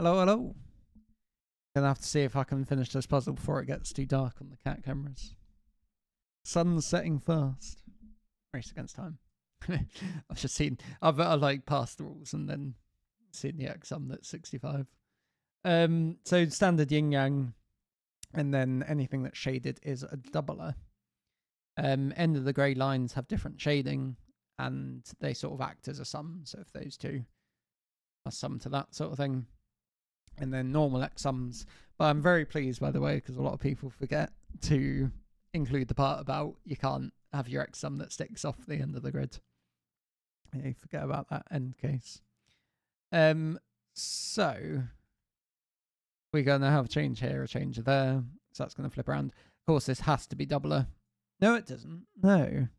Hello, hello. Gonna have to see if I can finish this puzzle before it gets too dark on the cat cameras. Sun's setting fast. Race against time. I've just seen. I've like passed the rules and then seen the X sum that's 65. So standard yin yang, and then anything that's shaded is a doubler. End of the grey lines have different shading, and they sort of act as a sum. So if those two are sum to that sort of thing. And then normal X sums. But I'm very pleased, by the way, because a lot of people forget to include the part about you can't have your X sum that sticks off the end of the grid. Yeah, you forget about that end case. So we're going to have a change here, a change there. So that's going to flip around. Of course, this has to be doubler. No, it doesn't. No.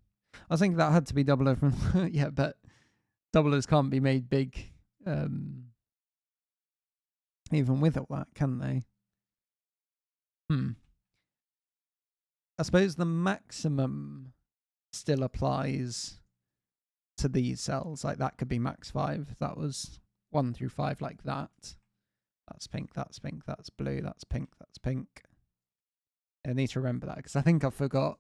I think that had to be doubler from... yeah, but doublers can't be made big... even with all that, can they? I suppose the maximum still applies to these cells. Like that could be max 5. If that was 1 through 5 like that. That's pink, that's pink, that's blue, that's pink, that's pink. I need to remember that because I think I forgot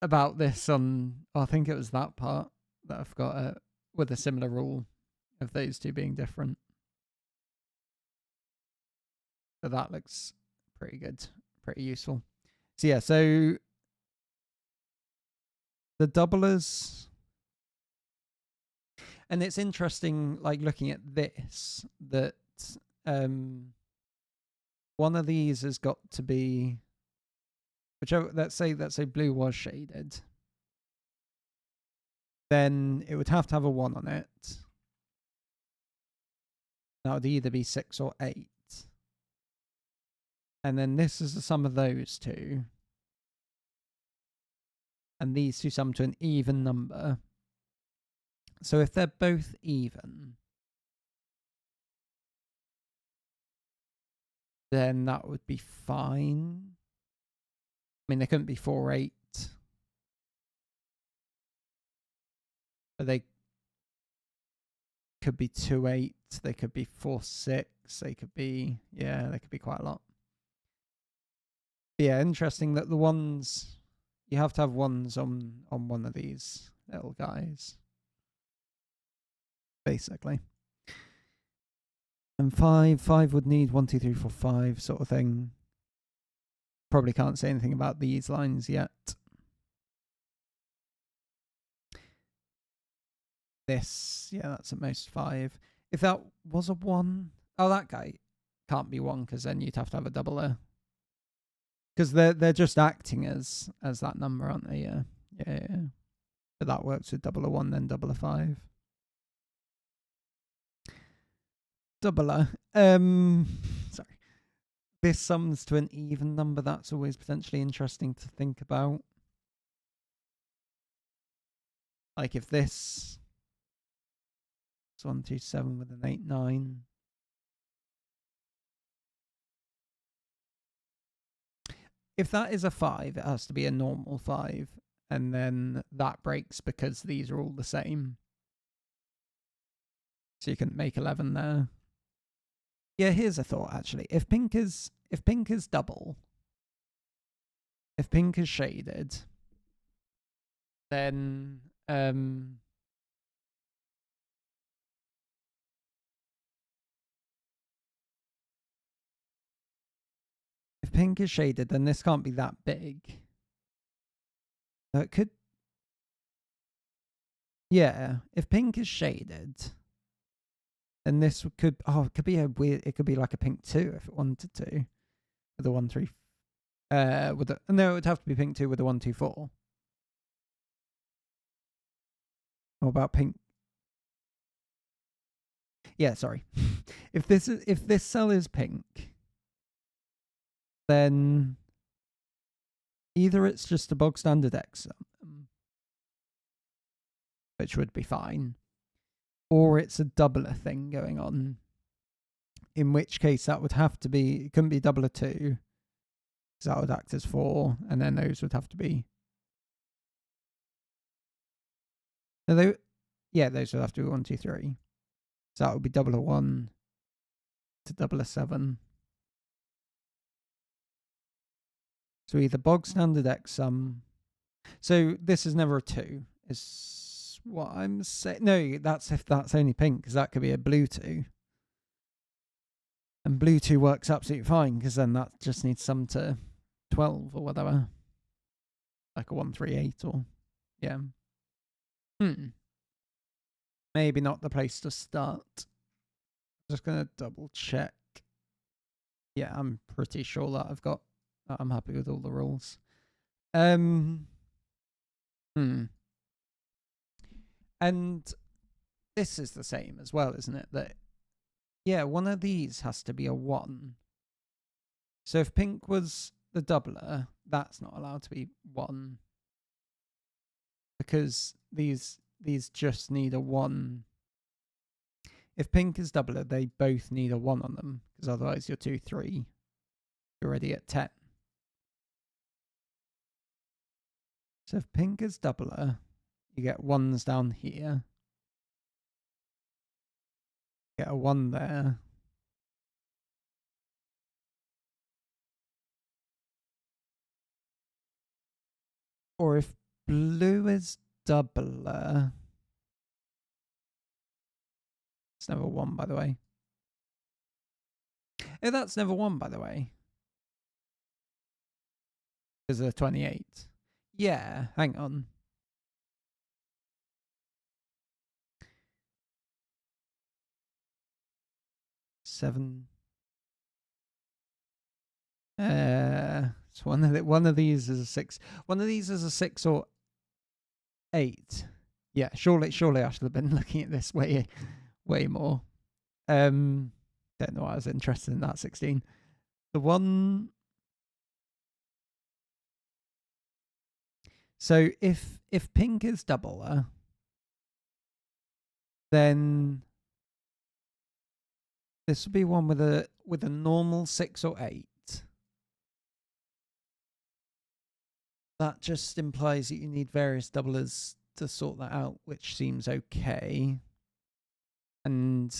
about this on... Oh, I think it was that part that I forgot with a similar rule of those two being different. So that looks pretty good, pretty useful. So yeah, so the doublers, and it's interesting, like looking at this, that one of these has got to be, whichever, let's say blue was shaded, then it would have to have a 1 on it. That would either be 6 or 8. And then this is the sum of those two. And these two sum to an even number. So if they're both even, then that would be fine. I mean, they couldn't be 4, 8. But they could be 2, 8. They could be 4, 6. They could be, yeah, they could be quite a lot. Yeah, interesting that the ones, you have to have ones on one of these little guys, basically. And 5 would need 1, 2, 3, 4, 5 sort of thing. Probably can't say anything about these lines yet. This, yeah, that's at most 5. If that was a 1, oh, that guy can't be 1 because then you'd have to have a doubler. Because they're just acting as that number, aren't they? Yeah. But that works with doubler 1, then doubler 5. Doubler. Sorry. This sums to an even number. That's always potentially interesting to think about. Like if this is 1, 2, 7 with an 8, 9. If that is a 5, it has to be a normal 5. And then that breaks because these are all the same. So you can make 11 there. Yeah, here's a thought actually. If pink is double, if pink is shaded, then if pink is shaded, then this can't be that big. It could... Yeah, if pink is shaded, then this could... Oh, it could be a weird... It could be like a pink 2 if it wanted to. With a 1, 3... with a... No, it would have to be pink 2 with a 1, 2, 4. What about pink? Yeah, sorry. If this cell is pink, then either it's just a bog standard X, which would be fine, or it's a doubler thing going on, in which case that would have to be, it couldn't be doubler 2, because that would act as 4, and then those would have to be... Yeah, those would have to be 1, 2, 3. So that would be double a 1 to double a 7. So either bog standard X sum. So this is never a 2. Is what I'm saying. No, that's if that's only pink, because that could be a blue 2. And blue 2 works absolutely fine, because then that just needs sum to 12 or whatever. Like a 1, 3, 8 or... Yeah. Maybe not the place to start. Just going to double check. Yeah, I'm pretty sure that I'm happy with all the rules. And this is the same as well, isn't it? That, yeah, one of these has to be a 1. So if pink was the doubler, that's not allowed to be 1. Because these just need a 1. If pink is doubler, they both need a 1 on them. Because otherwise you're 2, 3. You're already at 10. So if pink is doubler, you get 1s down here. Get a 1 there. Or if blue is doubler... It's never 1, by the way. Oh, that's never 1, by the way. Because of 28. Yeah, hang on. Seven. So one of these is a 6. One of these is a 6 or 8. Yeah, surely I should have been looking at this way more. Don't know why I was interested in that 16. The one. So if pink is doubler, then this would be one with a normal 6 or 8. That just implies that you need various doublers to sort that out, which seems okay. And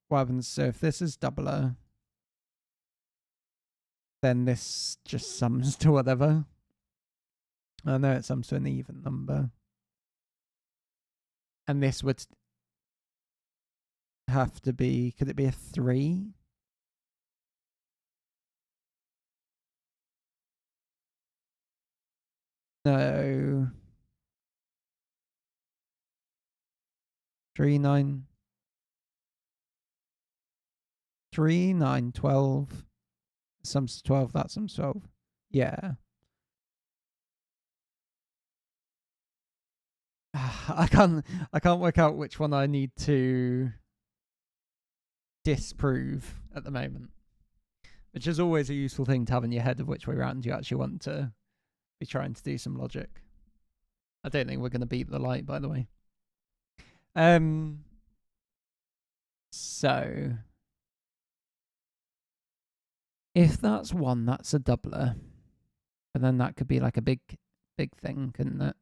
what happens? So if this is doubler, then this just sums to whatever. I know it sums to an even number. And this would have to be, could it be a 3? No. 3, 9. 3, 9, 12. Sums to 12, that sums to 12. Yeah. I can't work out which one I need to disprove at the moment. Which is always a useful thing to have in your head, of which way around you actually want to be trying to do some logic. I don't think we're going to beat the light, by the way. So if that's 1, that's a doubler. But then that could be like a big thing, couldn't it?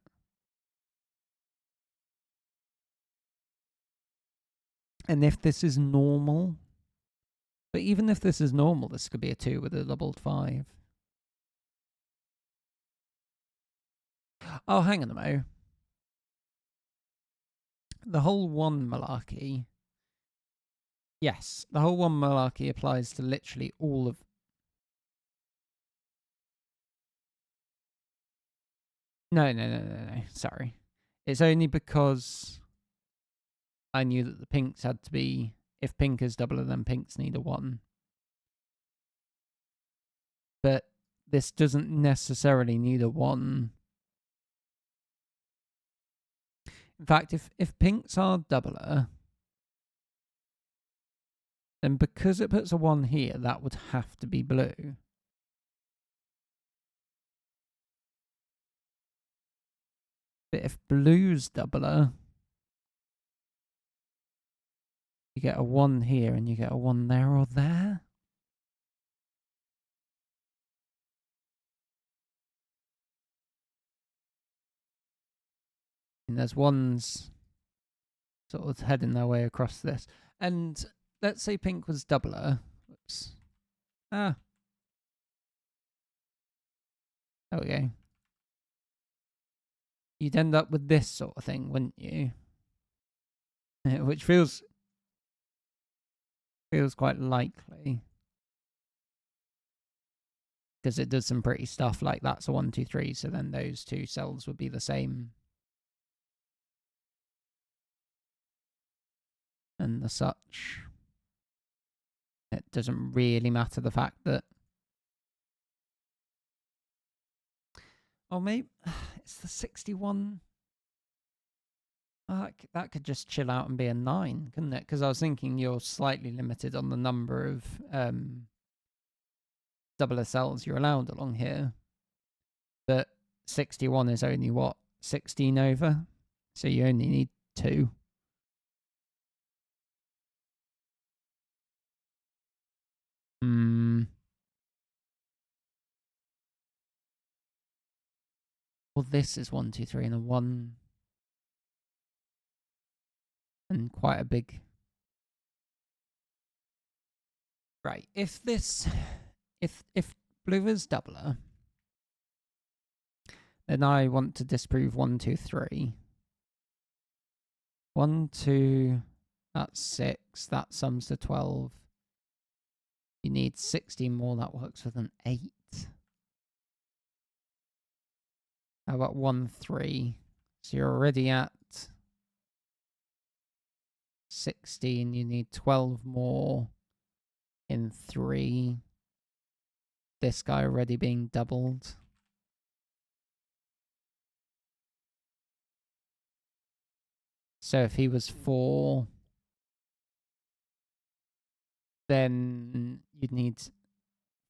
And if this is normal, but even if this is normal, this could be a 2 with a doubled 5. Oh, hang on a mo. The whole 1 malarkey. Yes, the whole 1 malarkey applies to literally all of... No. Sorry. It's only because I knew that the pinks had to be... If pink is doubler, then pinks need a 1. But this doesn't necessarily need a 1. In fact, if pinks are doubler, then because it puts a 1 here, that would have to be blue. But if blue's doubler, you get a 1 here and you get a 1 there or there. And there's 1s sort of heading their way across this. And let's say pink was doubler. Whoops. Ah. There we go. You'd end up with this sort of thing, wouldn't you? Which feels quite likely. Because it does some pretty stuff, like that's a 1, 2, 3, so then those two cells would be the same. And the such. It doesn't really matter the fact that... Oh, maybe it's the 61. That could just chill out and be a 9, couldn't it? Because I was thinking you're slightly limited on the number of doubler cells you're allowed along here. But 61 is only, what, 16 over? So you only need 2. Well, this is 1, 2, 3, and a 1. And quite a big... Right, if blue is doubler, then I want to disprove 1, 2, 3. 1, 2, that's 6, that sums to 12. You need 16 more, that works with an 8. How about 1, 3? So you're already at 16, you need 12 more in 3. This guy already being doubled. So if he was 4, then you'd need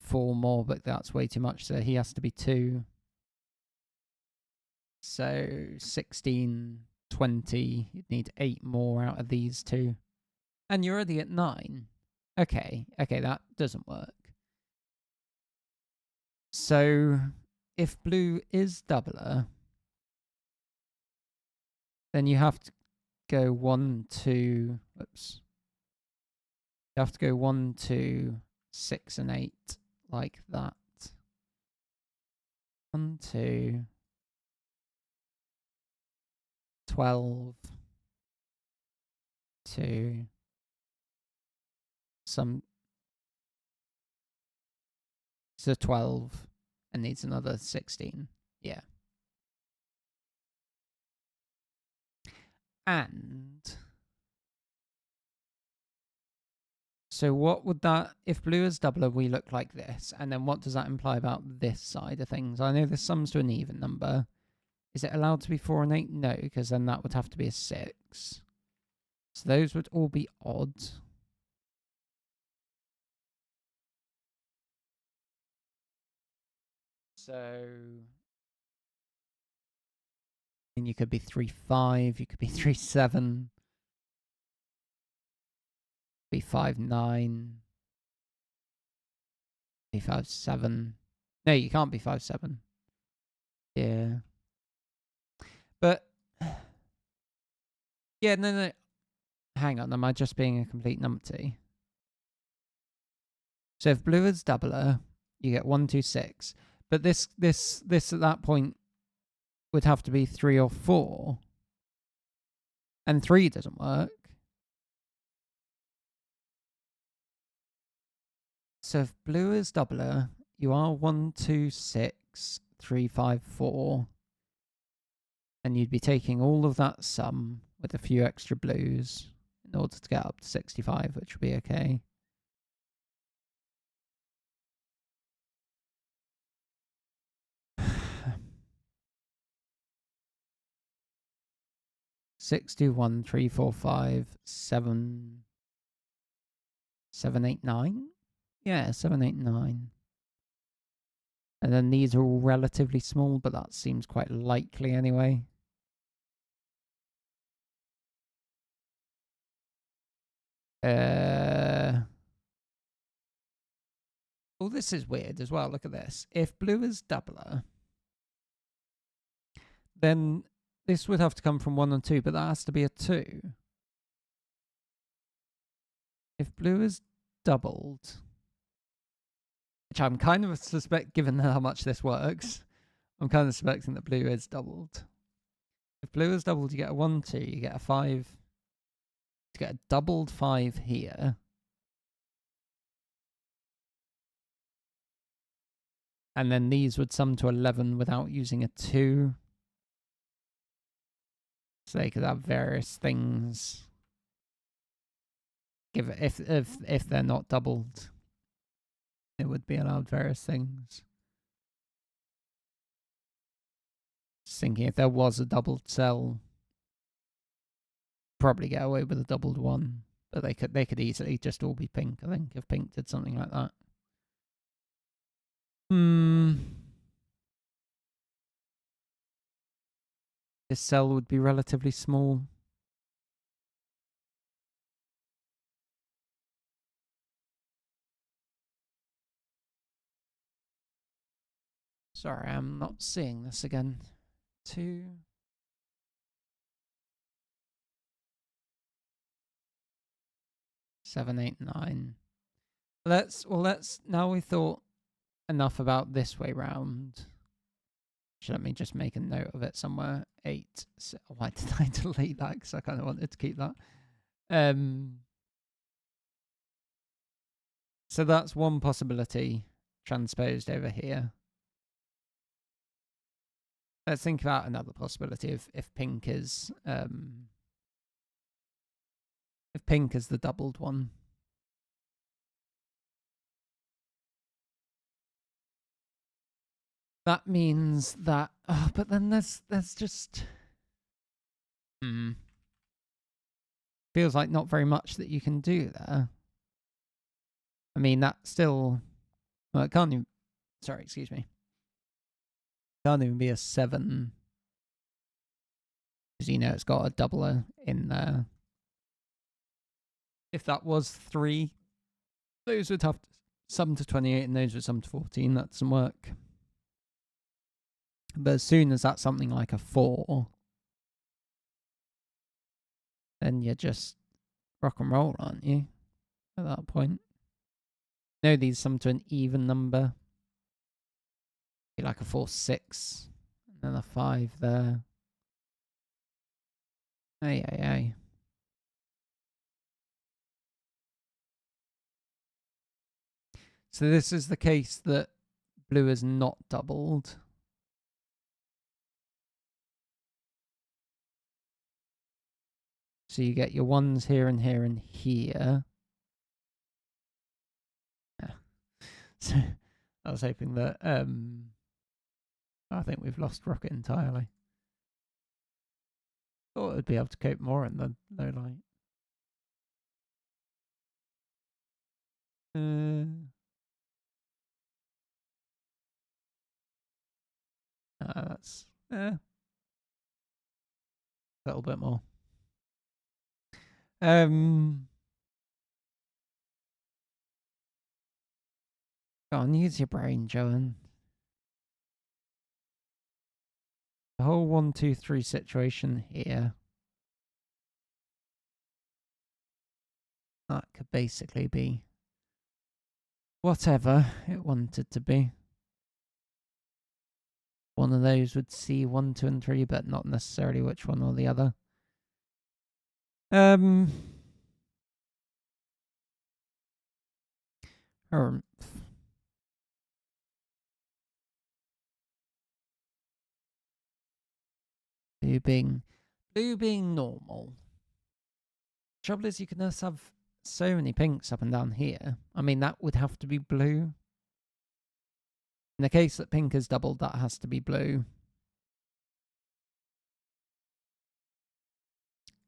4 more, but that's way too much, so he has to be 2. So 16, 20, you'd need 8 more out of these 2. And you're already at 9. Okay, that doesn't work. So if blue is doubler, then you have to go 1, 2, whoops. You have to go 1, 2, 6, and 8, like that. 1, 2, 12, 2, some... So 12, and needs another 16. Yeah. And... So what would that... If blue is doubler, we look like this. And then what does that imply about this side of things? I know this sums to an even number. Is it allowed to be 4 and 8? No, because then that would have to be a 6. So those would all be odd. So... And you could be 3, 5. You could be 3, 7. Be 5, 9. Be 5, 7. No, you can't be 5, 7. Yeah. But... Yeah, no. Hang on, am I just being a complete numpty? So if blue is doubler, you get 1, 2, 6. But this at that point would have to be 3 or 4. And 3 doesn't work. So if blue is doubler, you are 1, 2, 6, 3, 5, 4. And you'd be taking all of that sum with a few extra blues in order to get up to 65, which would be okay. Six, 2, 1, 3, 4, 5, 7, 7, 8, 9? Yeah, 7, 8, 9. And then these are all relatively small, but that seems quite likely anyway. Oh, this is weird as well. Look at this. If blue is doubler, then this would have to come from 1 and 2, but that has to be a 2. If blue is doubled, which I'm kind of suspect, given how much this works, I'm kind of suspecting that blue is doubled. If blue is doubled, you get a 1, 2, you get a 5. To get a doubled 5 here. And then these would sum to 11 without using a 2. So they could have various things. If they're not doubled, it would be allowed various things. Just thinking if there was a doubled cell, probably get away with a doubled 1. But they could easily just all be pink, I think, if pink did something like that. This cell would be relatively small. Sorry, I'm not seeing this again. 2. Seven, 8, 9. Let's now we thought enough about this way round. Let me just make a note of it somewhere. 8. So, why did I delete that? Because I kind of wanted to keep that. So that's one possibility transposed over here. Let's think about another possibility if pink is the doubled one. That means that, but then there's just, feels like not very much that you can do there. I mean, that still, well, it can't even, sorry, excuse me. Can't even be a 7. Because, you know, it's got a doubler in there. If that was 3, those would have to sum to 28 and those would sum to 14. That doesn't work. But as soon as that's something like a 4, then you're just rock and roll, aren't you? At that point. No, these sum to an even number. Be like a 4, 6. And then a 5 there. Ay. So this is the case that blue is not doubled. So you get your 1s here and here and here. Yeah. So I was hoping that I think we've lost Rocket entirely. Thought it would be able to cope more in the low light. That's a little bit more. Go on, use your brain, Joan. The whole 1, 2, 3 situation here. That could basically be whatever it wanted to be. One of those would see 1, 2, and 3, but not necessarily which one or the other. Blue being normal. Trouble is, you can just have so many pinks up and down here. I mean, that would have to be blue. In the case that pink is doubled, that has to be blue.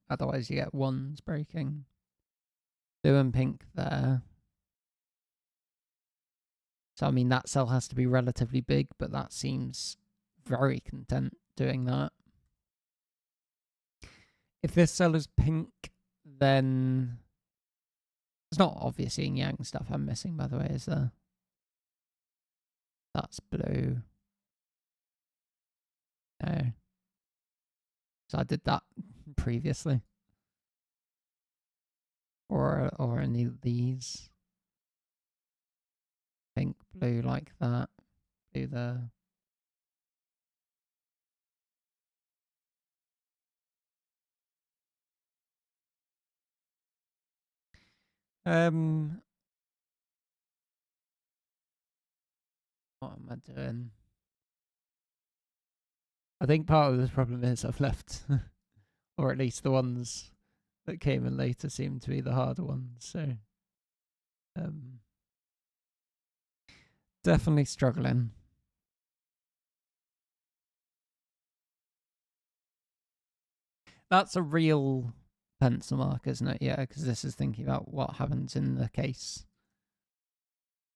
Otherwise, you get 1s breaking. Blue and pink there. So, I mean, that cell has to be relatively big, but that seems very content doing that. If this cell is pink, then it's not obvious yin yang stuff I'm missing, by the way, is there? That's blue. No. So I did that previously. or any of these. Pink, blue like that. Blue there. What am I doing? I think part of this problem is I've left, or at least the ones that came in later seem to be the harder ones. So, definitely struggling. That's a real pencil mark, isn't it? Yeah, because this is thinking about what happens in the case.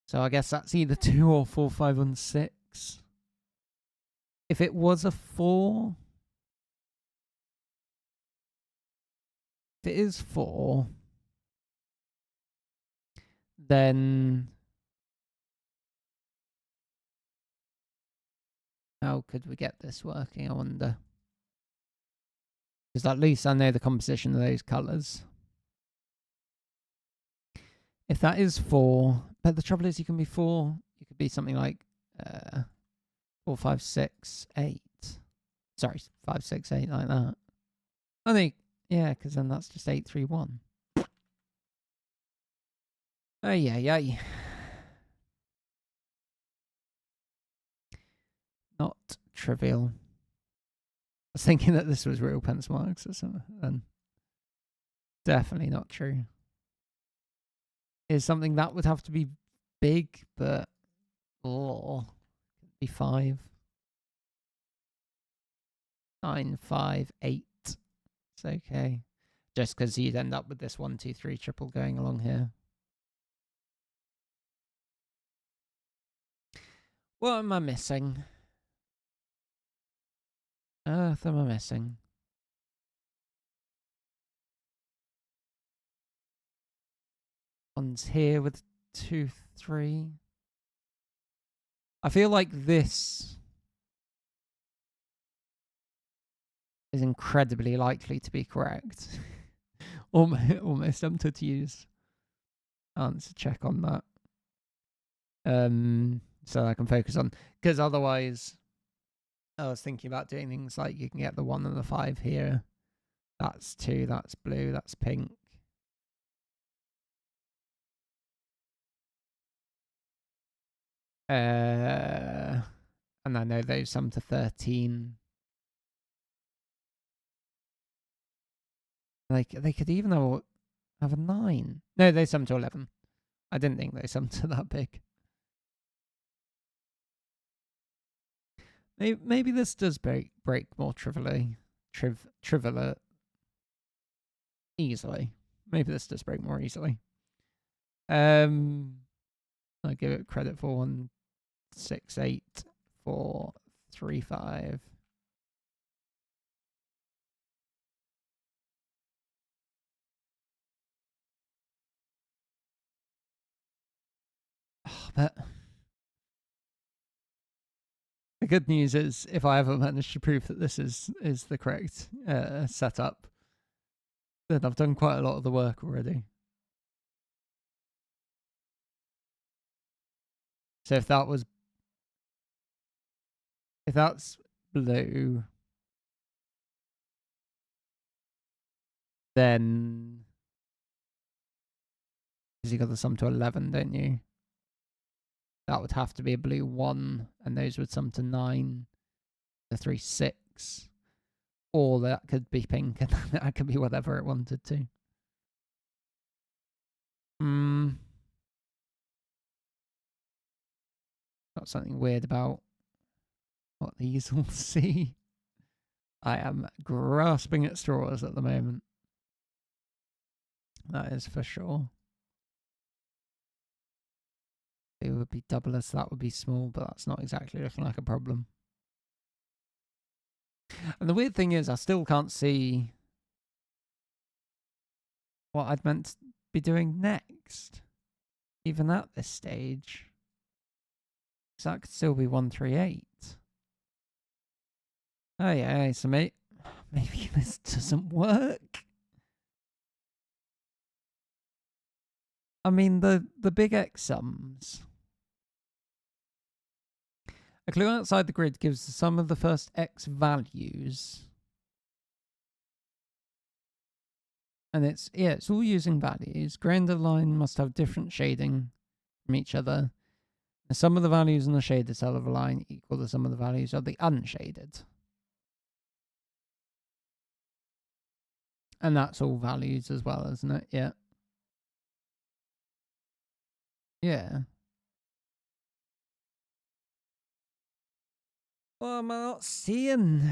So I guess that's either 2 or 4, 5, and 6. If it was a 4, if it is 4, then how could we get this working, I wonder? Because at least I know the composition of those colours. If that is 4, but the trouble is you can be 4, you could be something like 4, 5, 6, 8. Sorry, 5, 6, 8, like that. I think, yeah, because then that's just 8, 3, 1. Oh, yeah. Not trivial. I was thinking that this was real pencil marks or something, and definitely not true. Is something that would have to be big, but be 5, 9, 5, 8. It's okay. Just because you'd end up with this 1, 2, 3 triple going along here. What am I missing? Earth am I missing? One's here with 2, 3. I feel like this is incredibly likely to be correct. Almost tempted to use answer check on that. So I can focus on, because otherwise I was thinking about doing things like you can get the 1 and the 5 here. That's 2, that's blue, that's pink. And I know those sum to 13. Like they could even have a 9. No, they sum to 11. I didn't think they summed to that big. Maybe this does break more trivially. Easily. Maybe this does break more easily. I give it credit for 1, 6, 8, 4, 3, 5. Oh, but the good news is, if I ever manage to prove that this is the correct setup, then I've done quite a lot of the work already. So if that's blue, then because you got the sum to 11, don't you? That would have to be a blue 1, and those would sum to 9, the 3, 6. Or that could be pink, and that could be whatever it wanted to. Got something weird about what these will see. I am grasping at straws at the moment. That is for sure. It would be double, so that would be small, but that's not exactly looking like a problem. And the weird thing is, I still can't see what I'd meant to be doing next, even at this stage. So that could still be 138. Oh yeah, so maybe this doesn't work. I mean, the big X sums. A clue outside the grid gives the sum of the first X values. And it's all using values. Gray and the line must have different shading from each other. The sum of the values in the shaded cell of a line equal the sum of the values of the unshaded. And that's all values as well, isn't it? Yeah. Yeah. What am I not seeing?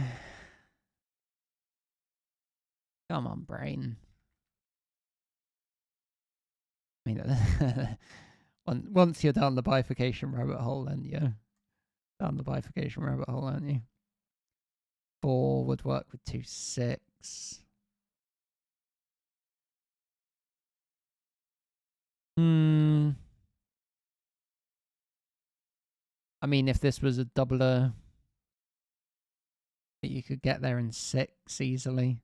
Come on, brain. I mean, once you're down the bifurcation rabbit hole, then you're down the bifurcation rabbit hole, aren't you? 4 would work with 2, 6. I mean, if this was a doubler, you could get there in 6 easily.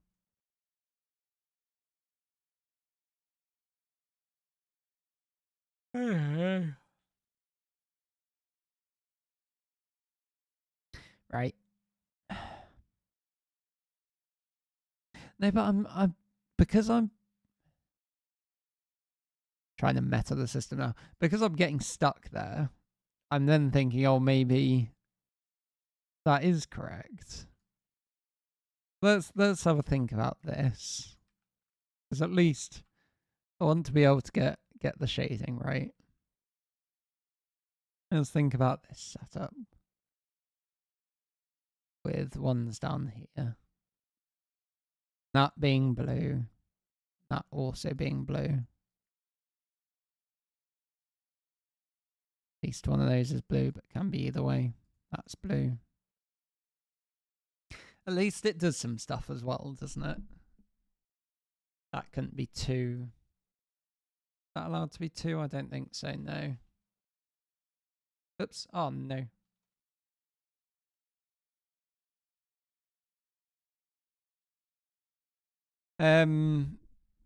Right. No, but I'm because I'm trying to meta the system now. Because I'm getting stuck there, I'm then thinking, oh, maybe that is correct. Let's have a think about this. Because at least I want to be able to get the shading right. Let's think about this setup with ones down here. That being blue. That also being blue. At least one of those is blue, but can be either way. That's blue. At least it does some stuff as well, doesn't it? That couldn't be 2. Is that allowed to be 2? I don't think so, no. Oops. Oh, no.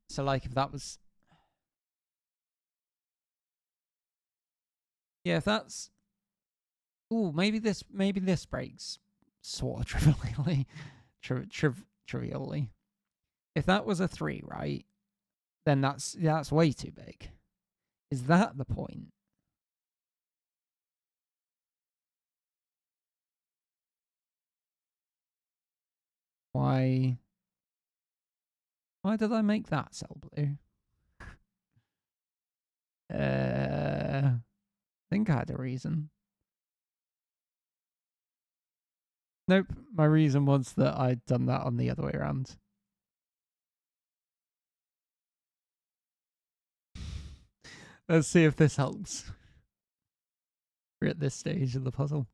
So like if that was... Yeah, if that's... Ooh, maybe this breaks sort of trivially. Trivially. If that was a 3, right? Then that's way too big. Is that the point? Why did I make that cell blue? I think I had a reason. Nope, my reason was that I'd done that on the other way around. Let's see if this helps. We're at this stage of the puzzle.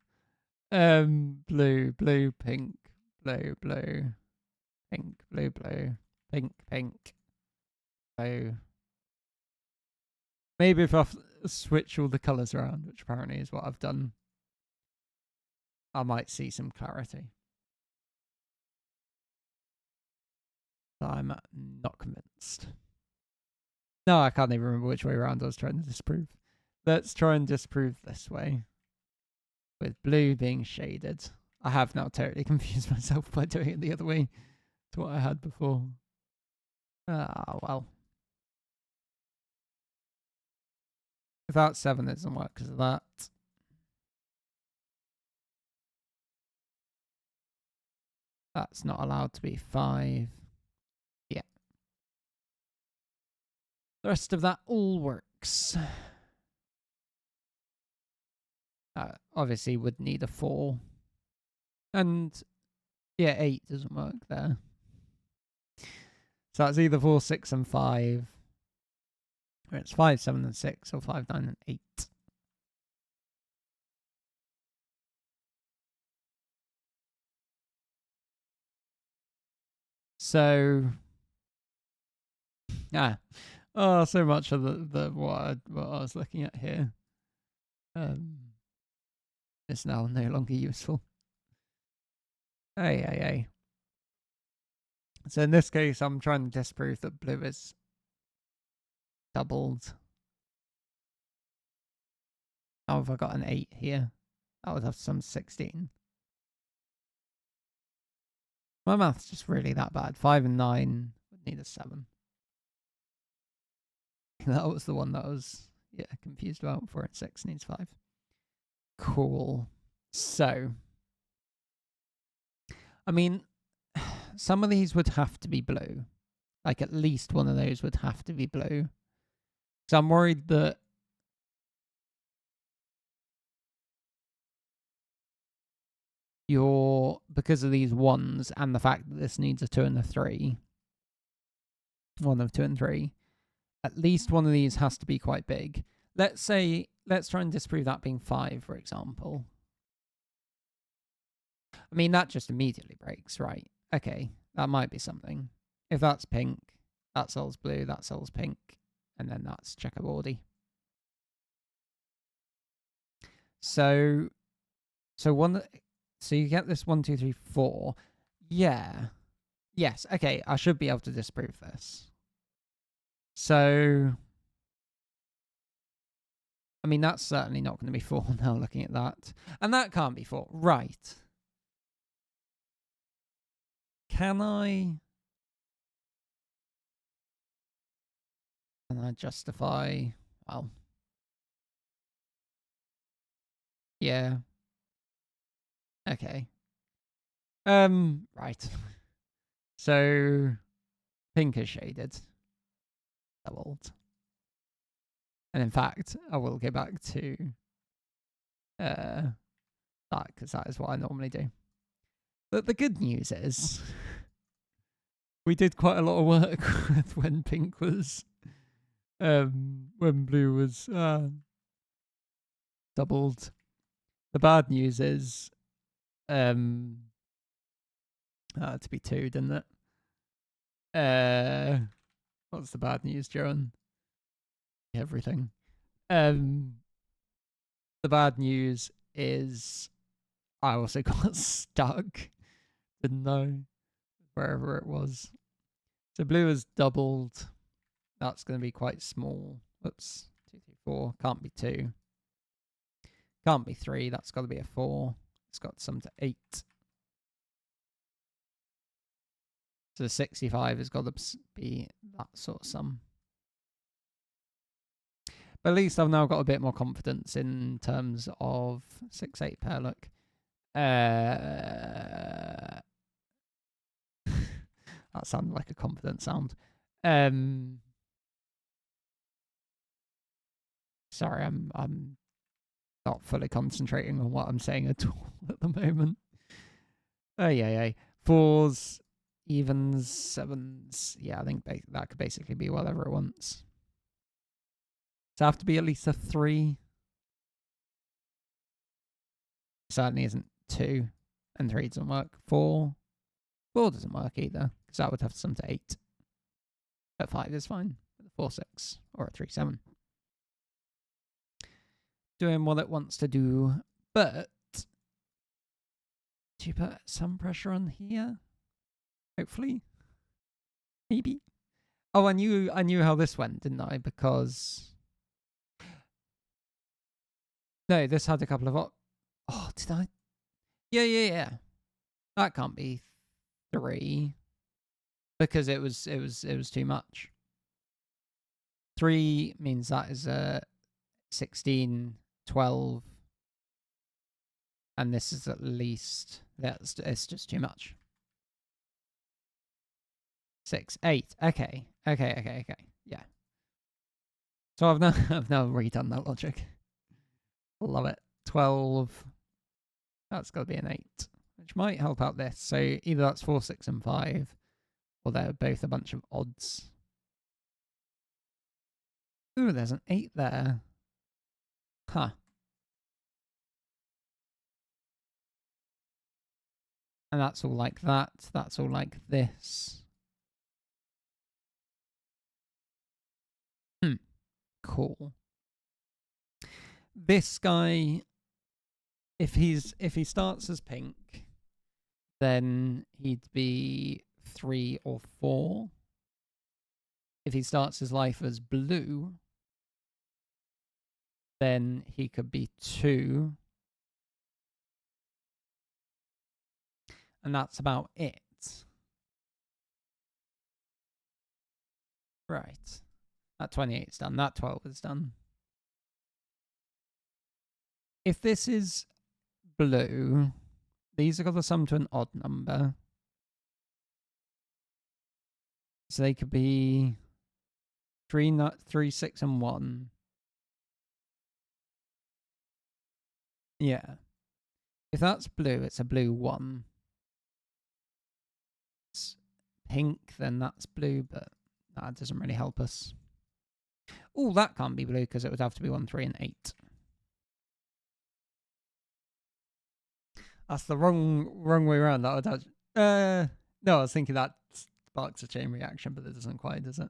Blue, blue, pink, blue, blue, pink, blue, blue, pink, pink, blue. Maybe if I switch all the colours around, which apparently is what I've done, I might see some clarity. I'm not convinced. No, I can't even remember which way around I was trying to disprove. Let's try and disprove this way. With blue being shaded. I have now totally confused myself by doing it the other way to what I had before. Ah, well. Without 7, it doesn't work because of that. That's not allowed to be 5. Yeah. The rest of that all works. Obviously would need a 4. And yeah, 8 doesn't work there. So that's either 4, 6, and 5. Or it's 5, 7, and 6, or 5, 9, and 8. So so much of the what I was looking at here is now no longer useful. Hey. So in this case, I'm trying to disprove that blue is doubled. How have I got an 8 here? That would have some 16. My math's just really that bad. 5 and 9 would need a 7. That was the one that I was confused about. 4 and 6 needs 5. Cool. So, I mean, some of these would have to be blue. Like, at least one of those would have to be blue. So I'm worried that because of these ones and the fact that this needs a 2 and a 3, one of 2 and 3, at least one of these has to be quite big. Let's try and disprove that being 5, for example. I mean, that just immediately breaks, right? Okay, that might be something. If that's pink, that cell's blue, that cell's pink, and then that's checkerboardy. So you get this 1, 2, 3, 4. Yeah. Yes. Okay. I should be able to disprove this. So, I mean, that's certainly not going to be 4 now looking at that. And that can't be 4. Right. Can I justify, well, yeah. Okay. Right. So, pink is shaded. Doubled. And in fact, I will go back to that because that is what I normally do. But the good news is we did quite a lot of work with when pink was when blue was doubled. The bad news is to be 2, didn't it? What's the bad news, Joan? Everything. The bad news is I also got stuck. Didn't know wherever it was. So blue is doubled. That's going to be quite small. Oops. 2, 3, 4. Can't be 2. Can't be 3. That's got to be a 4. It's got some to 8. So 65 has got to be that sort of sum. But at least I've now got a bit more confidence in terms of 6, 8 pair look. That sounded like a confident sound. Sorry, I'm not fully concentrating on what I'm saying at all at the moment. Oh yeah. 4s, evens, 7s. Yeah, I think that could basically be whatever it wants. Does it have to be at least a 3? Certainly isn't 2, and 3 doesn't work. 4 doesn't work either, because that would have to sum to 8. But 5 is fine. 4, 6, or a 3, 7. Doing what it wants to do, but do you put some pressure on here? Hopefully. Maybe. Oh, I knew how this went, didn't I? Because no, this had a couple of oh, did I? Yeah. That can't be 3 because it was too much. 3 means that is a 16, 12, and this is at least it's just too much. 6, 8. Okay. Yeah. So I've now redone that logic. Love it. 12. That's got to be an 8, which might help out this. So either that's 4, 6, and 5, or they're both a bunch of odds. Ooh, there's an 8 there. Huh. And that's all like that. That's all like this. Cool. This guy, if he starts as pink, then he'd be 3 or 4. If he starts his life as blue, then he could be 2. And that's about it. Right. That 28 is done. That 12 is done. If this is blue, these are going to sum to an odd number. So they could be 3, 6, and 1. Yeah. If that's blue, it's a blue 1. It's pink, then that's blue, but that doesn't really help us. Oh, that can't be blue because it would have to be 1, 3, and 8. That's the wrong way around. That would have, no, I was thinking that sparks a chain reaction, but it doesn't quite, does it?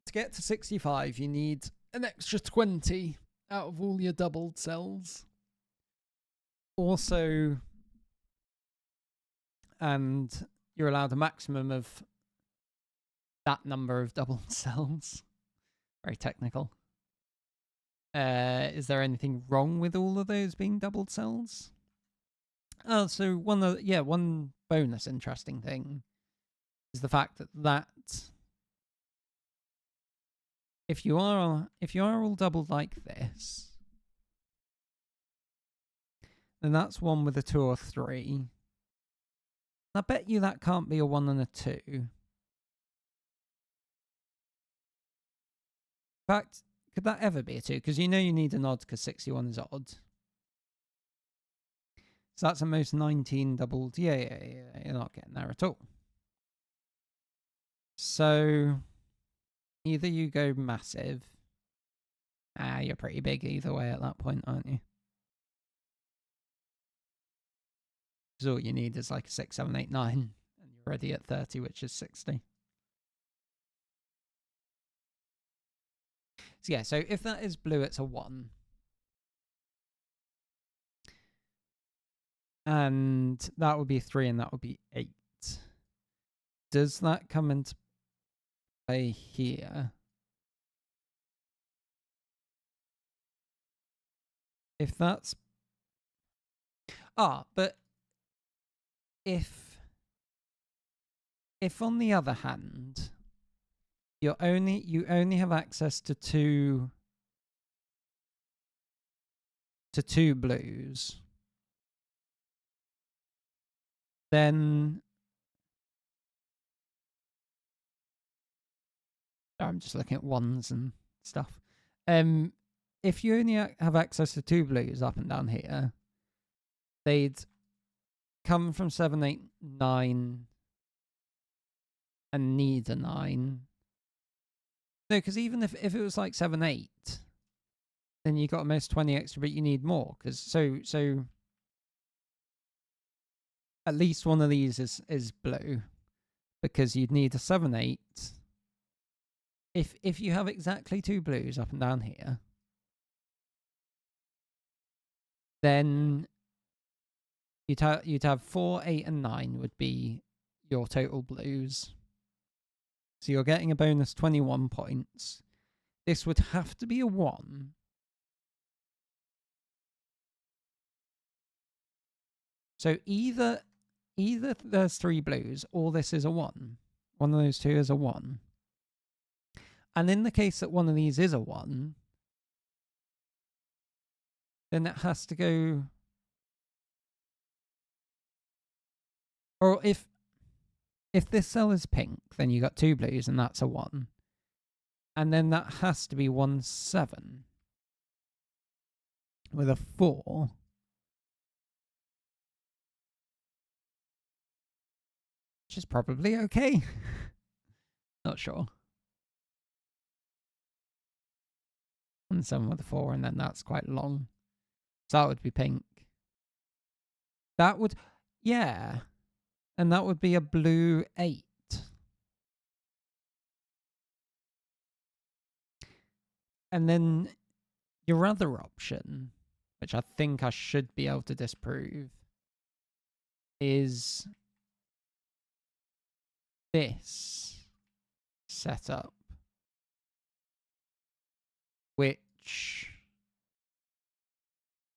To get to 65, you need an extra 20 out of all your doubled cells. Also, and you're allowed a maximum of that number of doubled cells. Very technical. Is there anything wrong with all of those being doubled cells? Oh, so one bonus interesting thing is the fact that if you are all doubled like this, then that's 1 with a 2 or 3. I bet you that can't be a 1 and a 2. In fact, could that ever be a 2? Because you know you need an odd because 61 is odd. So that's at most 19 doubled. Yeah. You're not getting there at all. So either you go massive. You're pretty big either way at that point, aren't you? Because all you need is like a 6, 7, 8, 9. And you're already at 30, which is 60. So yeah, so if that is blue, it's a 1. And that would be 3, and that would be 8. Does that come into play here? If that's... but if on the other hand, you only have access to two blues, then I'm just looking at ones and stuff. If you only have access to 2 blues up and down here, they'd come from 7, 8, 9 and need a 9. No, because even if it was like 7, 8, then you got almost 20 extra, but you need more. Because so at least one of these is blue, because you'd need a 7, 8. If you have exactly 2 blues up and down here, then you'd have 4, 8, and 9 would be your total blues. So you're getting a bonus 21 points. This would have to be a 1. So either there's 3 blues or this is a 1. One of those two is a 1. And in the case that one of these is a 1, then it has to go... Or if this cell is pink, then you got 2 blues and that's a 1. And then that has to be 1, 7. With a 4. Which is probably okay. Not sure. 1, 7 with a 4, and then that's quite long. So that would be pink. That would... Yeah. And that would be a blue 8. And then your other option, which I think I should be able to disprove, is this. setup, which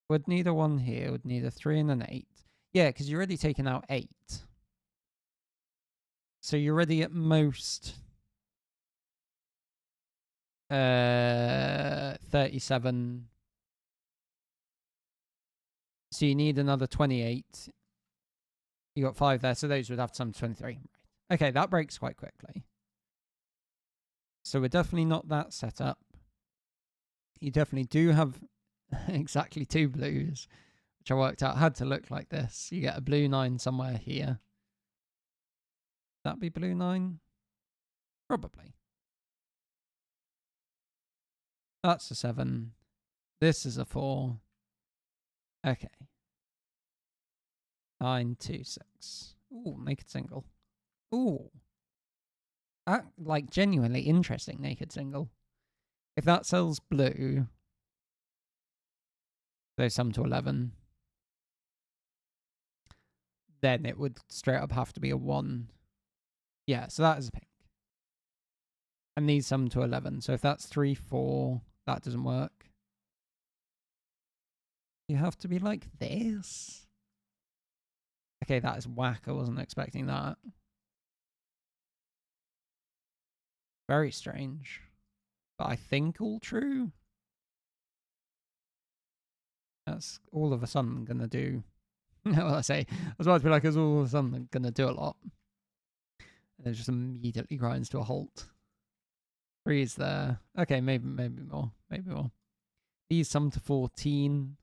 would need a 1 here, would need a 3 and an 8. Yeah, because you're already taking out 8. So you're already at most 37. So you need another 28. You got 5 there, so those would have to sum to 23. Right. Okay, that breaks quite quickly. So we're definitely not that set up. You definitely do have exactly 2 blues, which I worked out had to look like this. You get a blue 9 somewhere here. That be blue 9? Probably. That's a 7. This is a 4. Okay. 9, 2, 6. Ooh, naked single. Ooh. Like, genuinely interesting naked single. If that sells blue, they sum to 11, then it would straight up have to be a 1. Yeah, so that is a pink. And these sum to 11. So if that's 3, 4, that doesn't work. You have to be like this. Okay, that is whack. I wasn't expecting that. Very strange. But I think all true. That's all of a sudden going to do. Well, I say, I was about to be like, it's all of a sudden going to do a lot. And it just immediately grinds to a halt. 3 is there. Okay, maybe more. Maybe more. These sum to 14.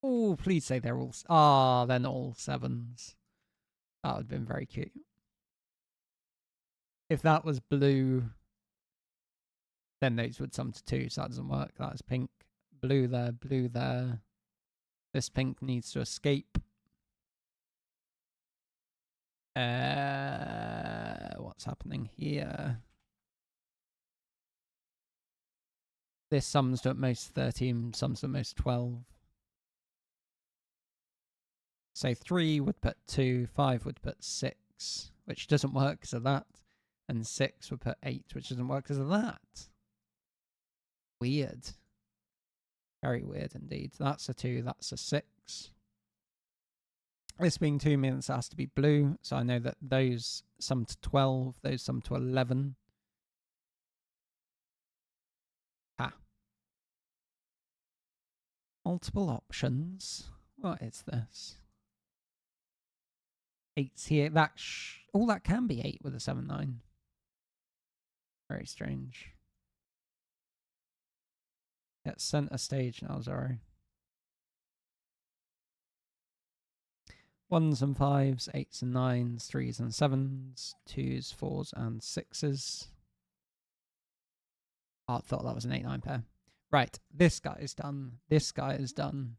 Oh, please say they're all... Ah, they're not all 7s. That would have been very cute. If that was blue, then those would sum to 2, so that doesn't work. That is pink. Blue there, blue there. This pink needs to escape. What's happening here? This sums to at most 13, sums to at most 12. So 3 would put 2, 5 would put 6, which doesn't work because of that. And 6 would put 8, which doesn't work because of that. Weird. Very weird indeed. That's a 2, that's a 6. This being 2 means it has to be blue, so I know that those sum to 12, those sum to 11. Ah. Multiple options. What is this? 8's here. That all that can be 8 with a 7, 9. Very strange. Get center stage now, Zoro. 1s and 5s, 8s and 9s, 3s and 7s, 2s, 4s and 6s. Oh, I thought that was an 8-9 pair. Right, this guy is done. This guy is done.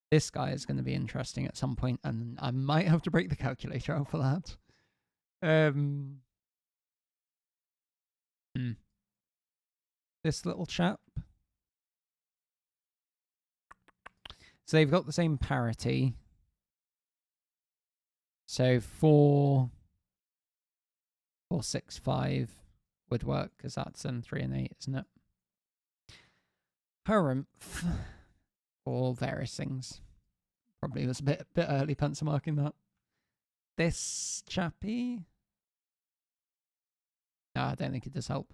This guy is going to be interesting at some point, and I might have to break the calculator out for that. This little chap. So they've got the same parity. So 4, 4, 6, 5 would work because that's in 3 and 8, isn't it? Harumph or various things. Probably was a bit early pencil marking that. This chappy. No, I don't think it does help.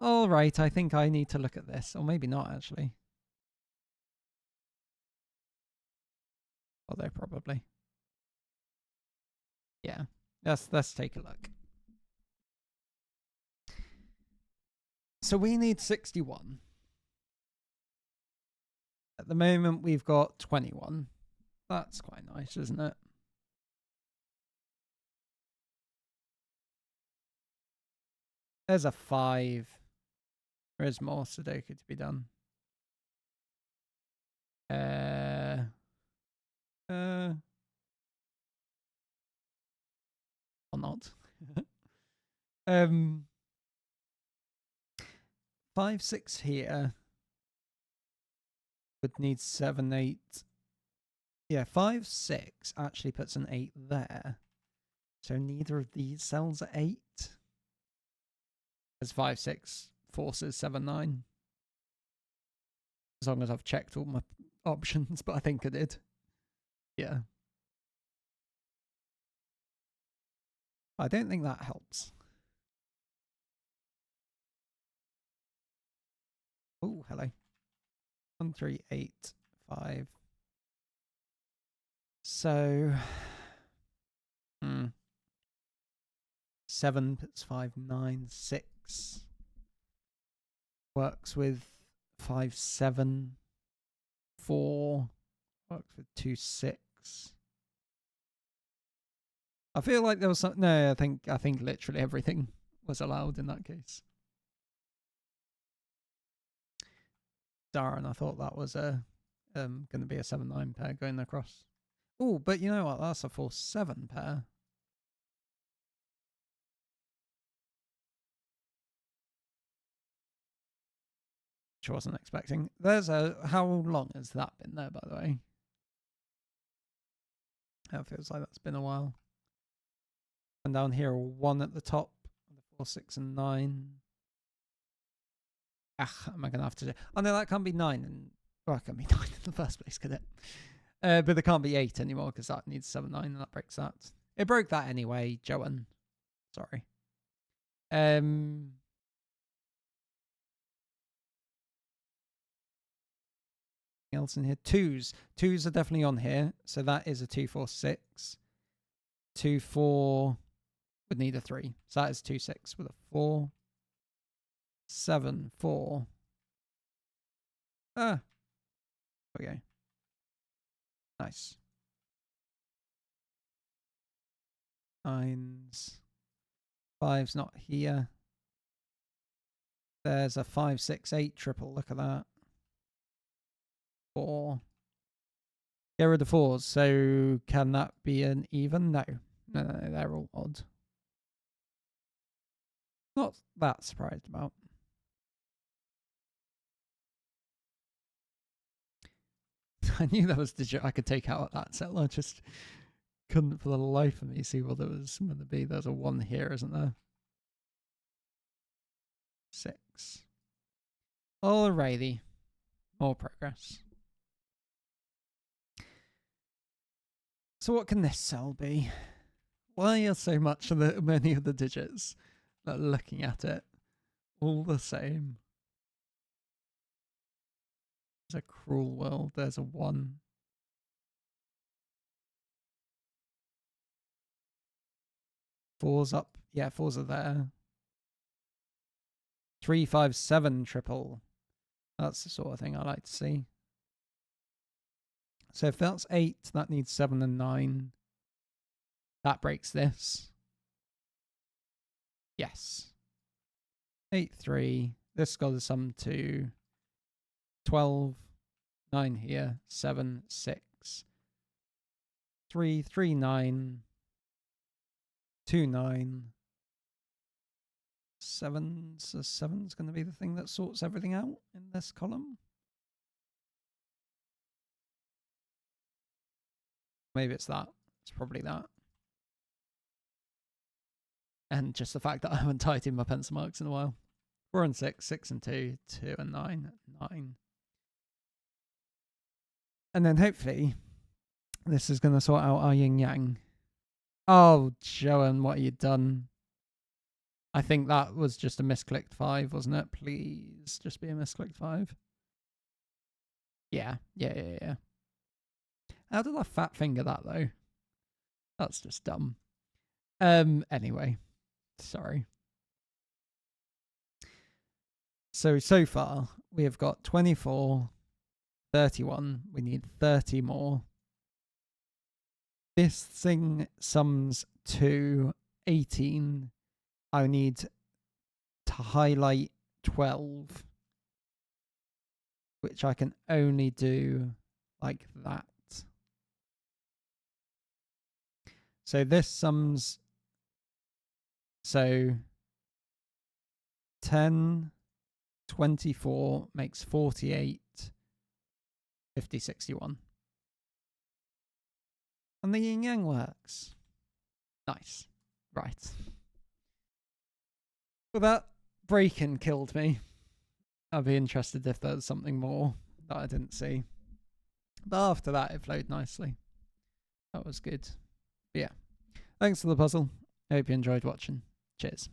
All right, I think I need to look at this, or maybe not actually. Although probably. Yeah, let's take a look. So we need 61. At the moment, we've got 21. That's quite nice, isn't it? There's a 5. There is more Sudoku to be done. Or not. 5, 6 here. Would need 7, 8. Yeah, 5, 6 actually puts an 8 there. So neither of these cells are 8. There's 5, 6, forces, 7, 9. As long as I've checked all my options, but I think I did. Yeah. I don't think that helps. Oh, hello. 1, 3, 8, 5. So, 7 puts 5, 9, 6. Works with 5, 7. 4. Works with 2, 6. I feel like there was some. No, I think literally everything was allowed in that case. Darn, I thought that was going to be a 7-9 pair going across. Oh, but you know what? That's a 4-7 pair. Which I wasn't expecting. There's a. How long has that been there, by the way? That feels like that's been a while. And down here, 1 at the top. 4, 6, and 9. Ah, am I going to have to do... Oh, no, that can't be 9. And well, it can't be 9 in the first place, could it? But there can't be 8 anymore because that needs 7, 9, and that breaks that. It broke that anyway, Joan. Sorry. Anything else in here? 2s. 2s are definitely on here. So that is a 2, 4, 6. 2, 4 would need a 3. So that is 2, 6 with a 4. 7, 4. Ah. There we go. Nice. 9s. 5's not here. There's a 5, 6, 8 triple. Look at that. 4. Get rid of 4s. So can that be an even? No. No, they're all odd. Not that surprised about. I knew there was digit I could take out at that settler. I just couldn't for the life of me see what there was going to be. There's a 1 here, isn't there? 6. Alrighty. More progress. So what can this cell be? Why are so many of the digits that looking at it all the same? There's a cruel world. There's a 1. Fours up. Yeah, 4s are there. 3, 5, 7 triple. That's the sort of thing I like to see. So if that's 8, that needs 7 and 9. That breaks this. Yes. 8, 3. This got a sum to 12. 9 here. 7, 6. 3, 3, 9. 2, 9. 7. So 7's going to be the thing that sorts everything out in this column. Maybe it's that. It's probably that. And just the fact that I haven't tidied my pencil marks in a while. 4 and 6, 6 and 2, 2 and 9, 9. And then hopefully this is going to sort out our yin yang. Oh, Joan, what have you done? I think that was just a misclicked 5, wasn't it? Please just be a misclicked 5. Yeah. How did I fat finger that, though? That's just dumb. Anyway. Sorry. So far, we have got 24, 31. We need 30 more. This thing sums to 18. I need to highlight 12, which I can only do like that. So this sums, so 10, 24 makes 48, 50, 61. And the yin yang works. Nice. Right. Well, that break-in killed me. I'd be interested if there's something more that I didn't see. But after that, it flowed nicely. That was good. But yeah. Thanks for the puzzle. I hope you enjoyed watching. Cheers.